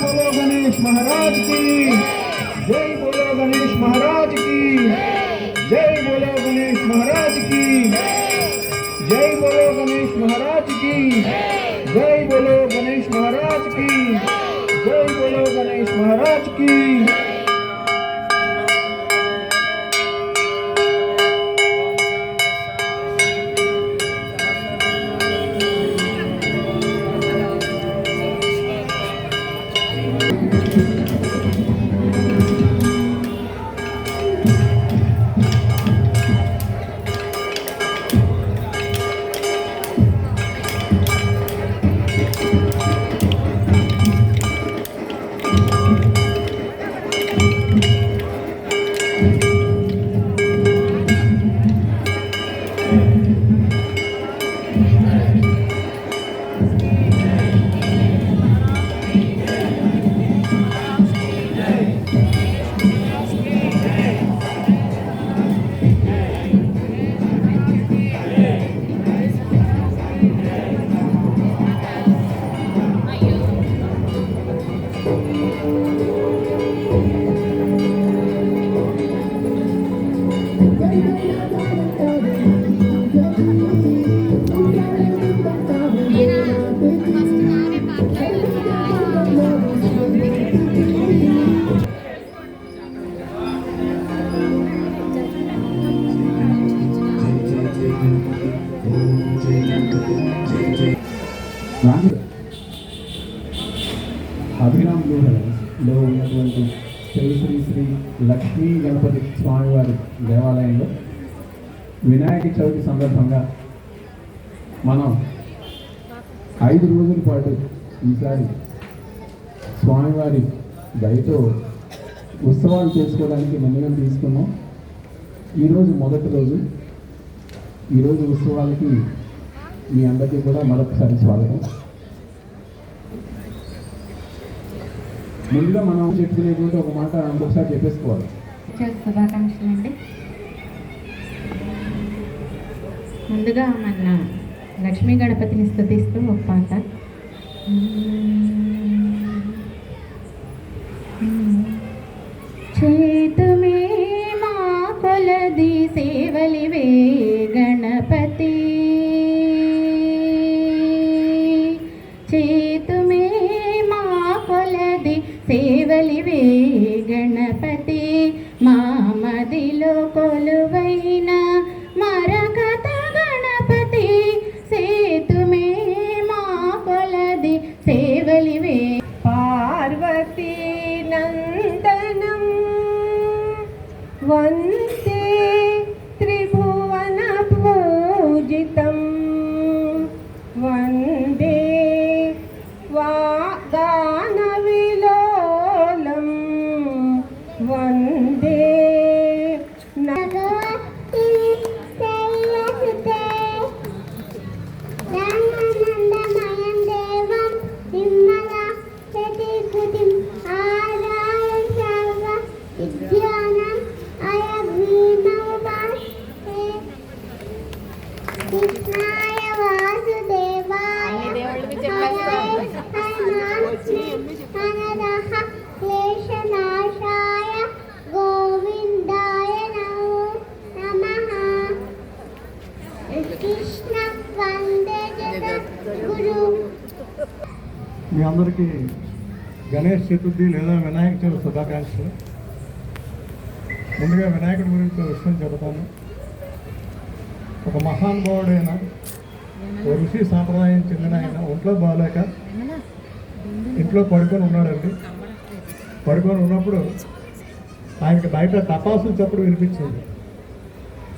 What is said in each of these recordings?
बोलो गणेश महाराज की जय, बोलो गणेश महाराज की जय, बोलो गणेश महाराज की जय, बोलो गणेश महाराज की जय, बोलो गणेश महाराज की जय, बोलो गणेश महाराज की। అభిరామ్లో ఉన్నటువంటి శ్రీ శ్రీ శ్రీ లక్ష్మీ గణపతి స్వామివారి దేవాలయంలో వినాయక చవితి సందర్భంగా మనం 5 రోజుల పాటు ఈసారి స్వామివారి దయతో ఉత్సవాలు చేసుకోవడానికి నిర్ణయం తీసుకున్నాం. ఈరోజు మొదటి రోజు. ఈరోజు ఉత్సవాలకి మీ అందరికీ కూడా మరొకసారి స్వాగతం. ముందుగా మనం చెప్పుకునేటువంటి ఒక మాట ఇంకొకసారి చెప్పేసుకోవాలి. శుభాకాంక్షలు అండి. ముందుగా మన లక్ష్మీ గణపతిని స్తుతిస్తూ ఒక పాట. చేతుమే మా కొలది సేవలివే గణపతి, చేతుమే మా కొలది సేవలివే గణపతి, మా మదిలో కొలువైన మరకత గణపతి, సేతుమే మా కొలది సేవలివే. పార్వతీ నందనం వందే త్రిభువన పూజితం, వందే వాగాన విలోలం, వందే మీ అందరికీ గణేష్ చతుర్థి లేదా వినాయక చవితి శుభాకాంక్షలు. ముందుగా వినాయకుడి గురించి విషయం చెబుతాను. ఒక మహానుభావుడైన ఓ ఋషి సాంప్రదాయం చెందిన ఆయన ఒంట్లో బాగాలేక ఇంట్లో పడుకొని ఉన్నాడండి. పడుకొని ఉన్నప్పుడు ఆయనకి బయట టపాసులు చప్పుడు వినిపించింది.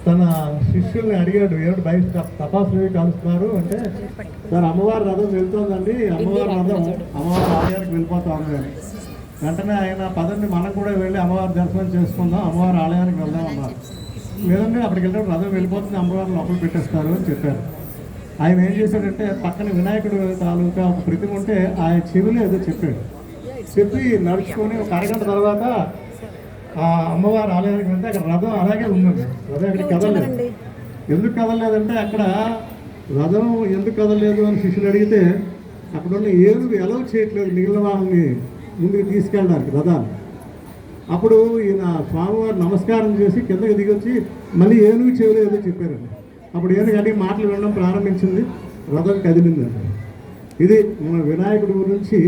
తన శిష్యుల్ని అడిగాడు, ఏమిటి బయట టపాసులు కాలుస్తున్నారు అంటే, సార్ అమ్మవారి రథం వెళ్తుందండి, అమ్మవారి రథం అమ్మవారి ఆలయానికి వెళ్ళిపోతా ఉంది అని. వెంటనే ఆయన పదండి మనం కూడా వెళ్ళి అమ్మవారి దర్శనం చేసుకుందాం, అమ్మవారి ఆలయానికి వెళ్దాం అన్నారు. లేదండి అక్కడికి వెళ్ళినప్పుడు రథం వెళ్ళిపోతుంది, అమ్మవారిని లోపల పెట్టేస్తారు అని చెప్పారు. ఆయన ఏం చేశాడంటే పక్కన వినాయకుడు తాలూకా ఒక ప్రతిమ ఉంటే ఆయన చెవిలో ఏదో చెప్పాడు. చెప్పి నడుచుకొని ఒక అరగంట తర్వాత ఆ అమ్మవారి ఆలయానికి వెళ్తే అక్కడ రథం అలాగే ఉందండి. రథం అక్కడికి కదలేదు. ఎందుకు కదలలేదంటే అక్కడ రథం ఎందుకు కదలలేదు అని శిష్యులు అడిగితే అక్కడ ఉన్న ఏనుగు ఎలవ్ చేయట్లేదు మిగిలిన వాళ్ళని ముందుకు తీసుకెళ్ళడానికి రథాన్ని. అప్పుడు ఈయన స్వామివారు నమస్కారం చేసి కిందకి దిగొచ్చి మళ్ళీ ఏనుగు చెవిలో ఏదో చెప్పారండి. అప్పుడు ఏనుగు అడిగి మాటలు వినడం ప్రారంభించింది, రథం కదిలిందండి. ఇది మన వినాయకుడి గురించి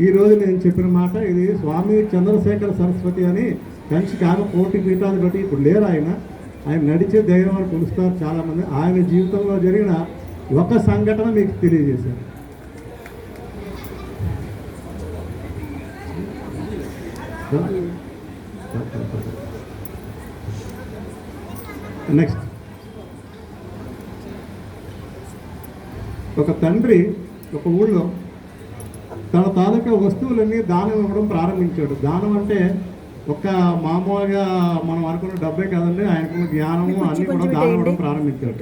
ఈరోజు నేను చెప్పిన మాట. ఇది స్వామి చంద్రశేఖర సరస్వతి అని కంచి కోటి పీఠాధిపతి, ఇప్పుడు లేరు ఆయన నడిచే దైవం అని పిలుస్తారు చాలామంది. ఆయన జీవితంలో జరిగిన ఒక సంఘటన మీకు తెలియజేశారు. నెక్స్ట్, ఒక తండ్రి ఒక ఊళ్ళో తన తాలూకా వస్తువులన్నీ దానం ఇవ్వడం ప్రారంభించాడు. దానం అంటే ఒక మామూలుగా మనం అనుకున్న డబ్బే కాదండి, ఆయనకున్న జ్ఞానము అన్ని కూడా దానం ఇవ్వడం ప్రారంభించాడు.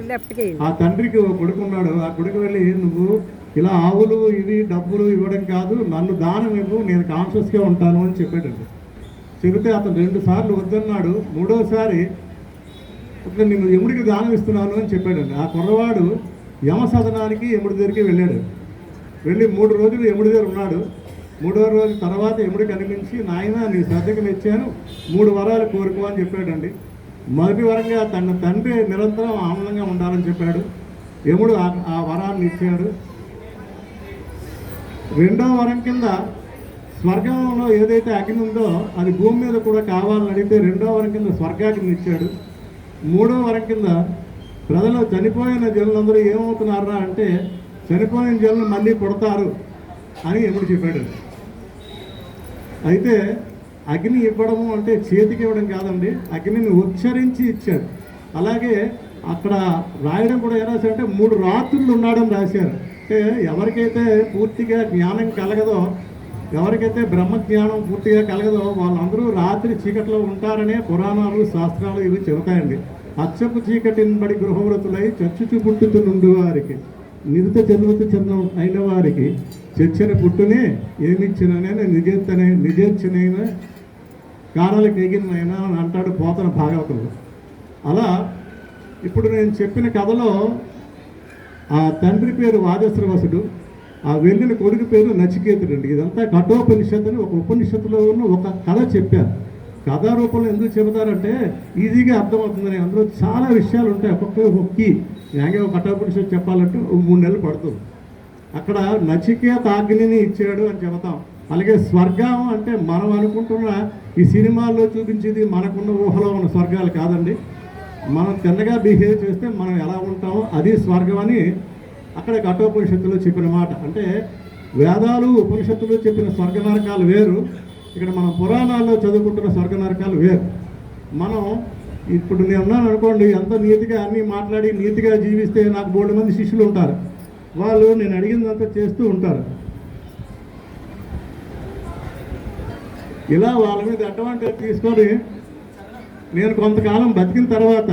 ఆ తండ్రికి ఒక కొడుకున్నాడు. ఆ కొడుకు వెళ్ళి, నువ్వు ఇలా ఆవులు ఇవి డబ్బులు ఇవ్వడం కాదు, నన్ను దానం ఇవ్వు, నేను కాన్షియస్గా ఉంటాను అని చెప్పాడండి. చెబితే అతను 2 సార్లు వద్దన్నాడు. 3వసారి అతను నేను యముడికి దానం ఇస్తున్నాను అని చెప్పాడండి. ఆ కుర్రవాడు యమ సదనానికి యముడి దగ్గరికి వెళ్ళాడు. వెళ్ళి 3 రోజులు యముడి దగ్గర ఉన్నాడు. 3వ రోజు తర్వాత యముడు కనిపించి, నాయన నీ శ్రద్ధకు మెచ్చాను, 3 వరాలు కోరుకో అని చెప్పాడండి. మొదటి వరంగా తన తండ్రి నిరంతరం ఆనందంగా ఉండాలని చెప్పాడు. యముడు ఆ వరాన్ని ఇచ్చాడు. 2వ వరం కింద స్వర్గంలో ఏదైతే అగ్ని ఉందో అది భూమి మీద కూడా కావాలని అడిగితే 2వ వరం కింద స్వర్గాగ్ని ఇచ్చాడు. 3వ వరం కింద ప్రజలు చనిపోయిన జనులందరూ ఏమవుతున్నారా అంటే చనిపోయిన జనులు మళ్ళీ పుడతారు అని యముడు చెప్పాడు. అయితే అగ్ని ఇవ్వడము అంటే చేతికి ఇవ్వడం కాదండి, అగ్నిని ఉచ్చరించి ఇచ్చాడు. అలాగే అక్కడ రాయడం కూడా ఎలా రాశారంటే 3 రాత్రులు ఉన్నాడని రాశారు. అంటే ఎవరికైతే పూర్తిగా జ్ఞానం కలగదో, ఎవరికైతే బ్రహ్మజ్ఞానం పూర్తిగా కలగదో వాళ్ళందరూ రాత్రి చీకట్లో ఉంటారనే పురాణాలు శాస్త్రాలు ఇవి చెబుతాయండి. అచ్చపు చీకటిని గృహవ్రతులై చచ్చుచు పుట్టుతు నుండి వారికి నిరుత చదువుతు చందం అయిన వారికి చచ్చని పుట్టునే ఏమిచ్చిననే నిజేచ్చనైన కారాలకు ఎగినైనా అని అంటాడు పోతన భాగవతంలో. అలా ఇప్పుడు నేను చెప్పిన కథలో ఆ తండ్రి పేరు వాజశ్రవసుడు, ఆ వెళ్ళిన కొడుకు పేరు నచికేతుడు అండి. ఇదంతా కఠోపనిషత్తు అని ఒక ఉపనిషత్తులో ఉన్న ఒక కథ చెప్పారు. కథా రూపంలో ఎందుకు చెబుతారంటే ఈజీగా అర్థమవుతుందని. అందులో చాలా విషయాలు ఉంటాయి. ఒక్కొక్క యాంగే కఠోపనిషత్తు చెప్పాలంటే 3 నెలలు పడుతుంది. అక్కడ నచికేత అగ్నిని ఇచ్చాడు అని చెబుతాం. అలాగే స్వర్గం అంటే మనం అనుకుంటున్న ఈ సినిమాల్లో చూపించేది మనకున్న ఊహలో ఉన్న స్వర్గాలు కాదండి. మనం తిన్నగా బిహేవ్ చేస్తే మనం ఎలా ఉంటామో అది స్వర్గం అని అక్కడ కఠోపనిషత్తులో చెప్పిన మాట. అంటే వేదాలు ఉపనిషత్తులు చెప్పిన స్వర్గ నరకాలు వేరు, ఇక్కడ మనం పురాణాల్లో చదువుకుంటున్న స్వర్గ నరకాలు వేరు. మనం ఇప్పుడు నేను ఉన్నాను అనుకోండి, ఎంత నీతిగా అన్నీ మాట్లాడి నీతిగా జీవిస్తే నాకు 3 మంది శిష్యులు ఉంటారు. వాళ్ళు నేను అడిగిందంతా చేస్తూ ఉంటారు. ఇలా వాళ్ళ మీద అడ్వాంటేజ్ తీసుకొని నేను కొంతకాలం బతికిన తర్వాత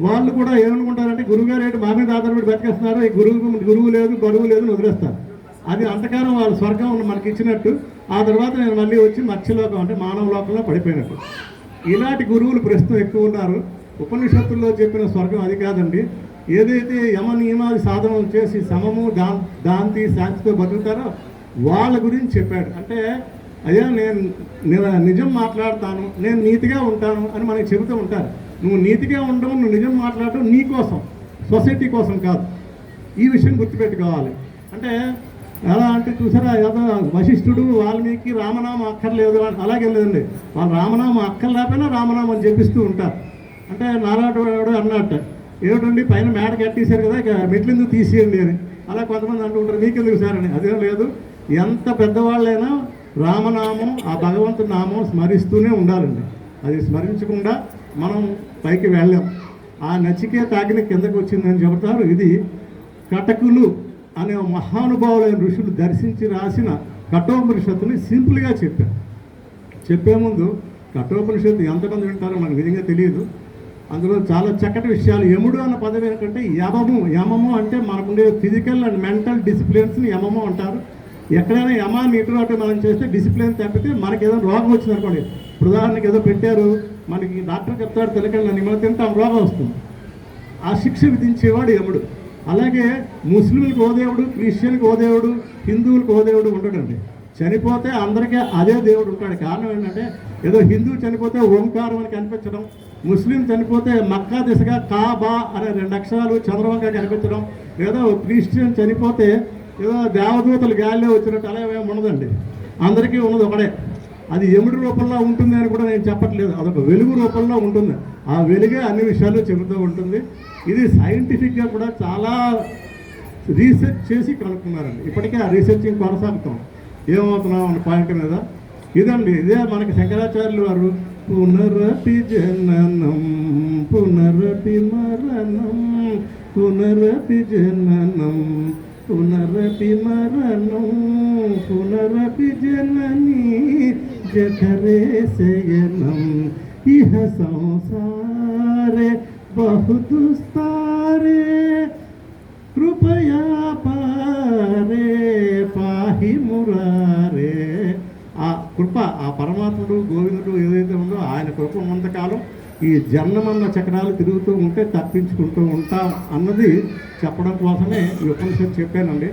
వాళ్ళు కూడా ఏమనుకుంటారంటే గురువుగారు ఏంటి మా మీద ఆధారపడి బతికేస్తున్నారు, ఈ గురువు లేదు బరువు లేదు అని వదిలేస్తారు. అది అంతకాలం వాళ్ళ స్వర్గం మనకి ఇచ్చినట్టు. ఆ తర్వాత నేను మళ్ళీ వచ్చి మత్స్యలోకం అంటే మానవ లోకంలో పడిపోయినట్టు. ఇలాంటి గురువులు ప్రస్తుతం ఎక్కువ ఉన్నారు. ఉపనిషత్తుల్లో చెప్పిన స్వర్గం అది కాదండి. ఏదైతే యమ నియమాది సాధనలు చేసి సమము దాంతి శాంతితో బతుకుతారో వాళ్ళ గురించి చెప్పాడు. అంటే అయ్యా నేను నిజం మాట్లాడతాను, నేను నీతిగా ఉంటాను అని మనకి చెబుతూ ఉంటారు. నువ్వు నీతిగా ఉండవు, నువ్వు నిజం మాట్లాడటం నీ కోసం, సొసైటీ కోసం కాదు. ఈ విషయం గుర్తుపెట్టుకోవాలి. అంటే ఎలా అంటే చూసారా, ఏదో వశిష్ఠుడు వాల్మీకి రామనామం అక్కర్లేదు అలాగే లేదండి. వాళ్ళు రామనామం అక్కర్లేకపోయినా రామనామం అని చెప్పిస్తూ ఉంటారు. అంటే నారాయణుడు అన్నట్టు ఏమిటండి పైన మేడ కట్టేశారు కదా, ఇక మెట్లెందుకు తీసేయండి అని అలా కొంతమంది అంటూ ఉంటారు. మీకెందుకు సార్ అని. అదేం లేదు, ఎంత పెద్దవాళ్ళైనా రామనామం ఆ భగవంతుడి నామం స్మరిస్తూనే ఉండాలండి. అది స్మరించకుండా మనం పైకి వెళ్ళాం. ఆ నచికేత అగ్ని కిందకు వచ్చిందని చెబుతారు. ఇది కటకులు అనే మహానుభావులైన ఋషులు దర్శించి రాసిన కఠోపనిషత్తుని సింపుల్గా చెప్పే ముందు కఠోపనిషత్తు ఎంతమంది వింటారో మనకు నిజంగా తెలియదు. అందులో చాలా చక్కటి విషయాలు. యముడు అన్న పదవి ఏంటంటే యమము అంటే మనకుండే ఫిజికల్ అండ్ మెంటల్ డిసిప్లిన్స్ని యమము అంటారు. ఎక్కడైనా యమాన్ని ఇటు అటు మనం చేస్తే డిసిప్లిన్ తప్పితే మనకి ఏదైనా రోగం వచ్చింది అనుకోండి. ఇప్పుడు ఉదాహరణకి ఏదో పెట్టారు, మనకి డాక్టర్ చెప్తాడు తినకండి, మనం తింటాం, రోగం వస్తుంది. ఆ శిక్ష విధించేవాడు యముడు. అలాగే ముస్లింలకు ఓ దేవుడు, క్రిస్టియన్కి ఓ దేవుడు, హిందువులకు ఓ దేవుడు ఉండడండి. చనిపోతే అందరికీ అదే దేవుడు ఉంటాడు. కారణం ఏంటంటే ఏదో హిందువు చనిపోతే ఓంకారం అని కనిపించడం, ముస్లిం చనిపోతే మక్కా దిశగా కాబా అనే 2 అక్షరాలు చంద్రవంగా కనిపించడం, ఏదో క్రిస్టియన్ చనిపోతే ఏదో దేవదూతలు గాలిలో వచ్చినట్టు అలా ఏమి ఉండదండి. అందరికీ ఉన్నది ఒకడే. అది ఎముడి రూపంలో ఉంటుంది అని కూడా నేను చెప్పట్లేదు, అదొక వెలుగు రూపంలో ఉంటుంది. ఆ వెలుగే అన్ని విషయాలు చెబుతూ ఉంటుంది. ఇది సైంటిఫిక్గా కూడా చాలా రీసెర్చ్ చేసి కనుక్కున్నారండి. ఇప్పటికే ఆ రీసెర్చింగ్ కొనసాగుతాం. ఏమవుతున్నాం అన్న పాయింట్ మీద ఇదండి. ఇదే మనకి శంకరాచార్యులు వారు పునరపి జననం పునరపి మరణం పునరపి జననం పునరపి మరణం పునరపి జనని జఠరే శయనం ఇహ సంసారే బహు దుస్తారే కృపయా పారే పాహి మురారే. ఆ కృప, ఆ పరమాత్ముడు గోవిందుడు ఏదైతే ఉందో ఆయన కృప ఉన్నంతకాలం ఈ జన్మన్న చక్రాలు తిరుగుతూ ఉంటే తప్పించుకుంటూ ఉంటాం అన్నది చెప్పడం కోసమే ఈ ఉపనిషత్తు చెప్పానండి.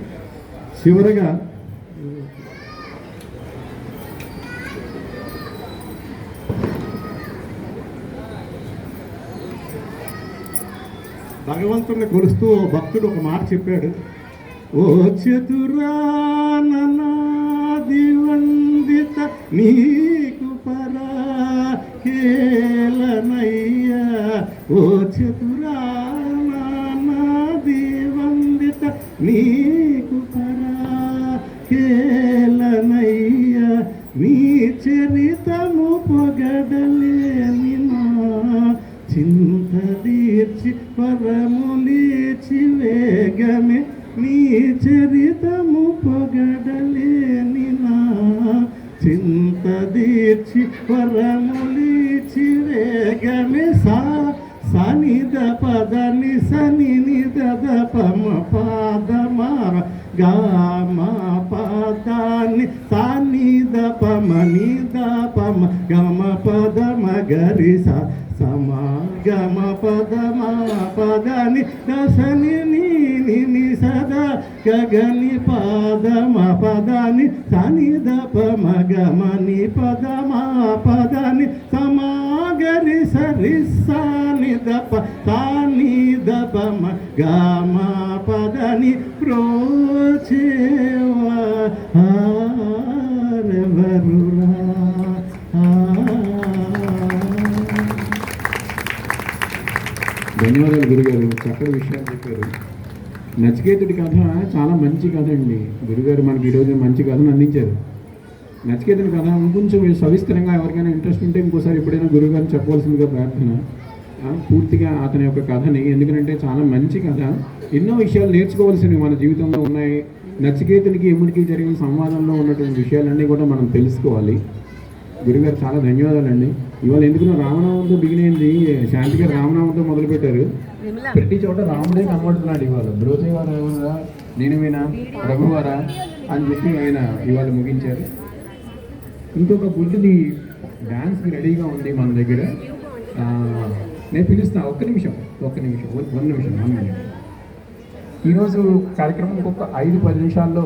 చివరిగా భగవంతుడిని కొలుస్తూ భక్తుడు ఒక మాట చెప్పాడు. ఓ చతురాననాది వందిత నీకు పరాకేలనయ్యా. ఓ చతురాననాది వందిత నీకు పరాకేలనయ్యా. నీ చరితము పొగడలేని నా చింత తీర్చి పరములీచి వేగమే నీ చరితము పొగడలేని నా చింత తీర్చి పరములీచి వేగమే. సనిద పదని సని నిద పమ పాదమార గామ పదాన్ని సానిద పమ నిద పమ గమ పదమ గరి సమాగమ పదమా పదని దశని నీ సదా గగని పాదమ పదాని సనిద పమ గమని పదమా పదని సమాగరి సరి సానిదప సానిదపమ గమ పదని ప్రోచేవా హారవరురా. ధన్యవాదాలు గురుగారు, చక్కటి విషయాలు చెప్పారు. నచికేతుడి కథ చాలా మంచి కథ అండి. గురుగారు మనకి ఈరోజు మంచి కథను అందించారు. నచికేతుడి కథ ఇంకొంచెం సవిస్తరంగా ఎవరికైనా ఇంట్రెస్ట్ ఉంటే ఇంకోసారి ఎప్పుడైనా గురుగారు చెప్పవలసిందిగా ప్రార్థన. పూర్తిగా అతని యొక్క కథని, ఎందుకంటే చాలా మంచి కథ, ఎన్నో విషయాలు నేర్చుకోవాల్సినవి మన జీవితంలో ఉన్నాయి. నచికేతునికి యముడికి జరిగిన సంవాదంలో ఉన్నటువంటి విషయాలన్నీ కూడా మనం తెలుసుకోవాలి. గురుగారు చాలా ధన్యవాదాలండి. ఇవాళ ఎందుకు రామనామంతో బిగినైంది, శాంతి గారు రామనామంతో మొదలుపెట్టారు. ప్రతి చోట రాముడే కనబడుతున్నాడు. ఇవాళ బ్రోచేవారు ఏమన్నా నేనేమైనా రఘువారా అని చెప్పి ఆయన ఇవాళ ముగించారు. ఇంకొక బుడ్డిది డ్యాన్స్కి రెడీగా ఉంది మన దగ్గర. నేను పిలుస్తాను, ఒక్క నిమిషం 1 నిమిషం. ఈరోజు కార్యక్రమం ఇంకొక 5-10 నిమిషాల్లో